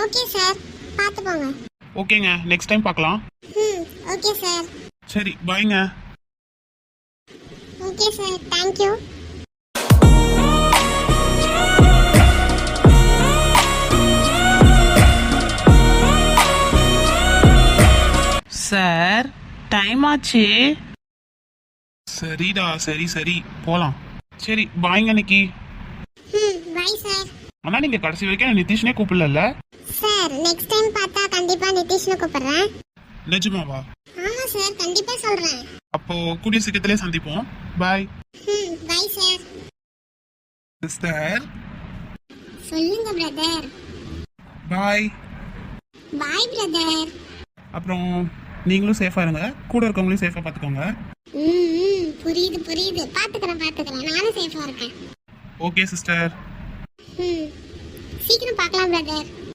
Okay sir, பார்த்து போங்க. ஓகேங்க, நெக்ஸ்ட் டைம் பார்க்கலாம். Okay sir. சரி, பாய்ங்க. Okay sir, thank you. Sir, time ஆச்சு. சரிடா, சரி போலாம். சரி, பாய்ங்க நிக்கி. Bye sir. ஆனா நீங்க கடைசி வரைக்கும் நிதிஷ்னே கூப்பிடல. சார், நெக்ஸ்ட் டைம் பார்த்தா கண்டிப்பா நிதிஷ்னு கூப்பிடுறேன். நிஜமாவா? ஆமா சார், கண்டிப்பா சொல்றேன். அப்போ கூடிய சீக்கிரத்திலே சந்திப்போம். பாய். Bye sir. சிஸ்டர். சொல்லுங்க பிரதர். பாய். Bye brother. அப்புறம் நீங்களும் சேஃபா இருங்க, கூட இருக்கவங்களையும் சேஃபா பார்த்துக்கோங்க. புரியுது பாத்துக்கிறேன். நானும் சேஃபா இருக்கேன். Okay sister. சீக்கிரம் பார்க்கலாம் பிரதர்.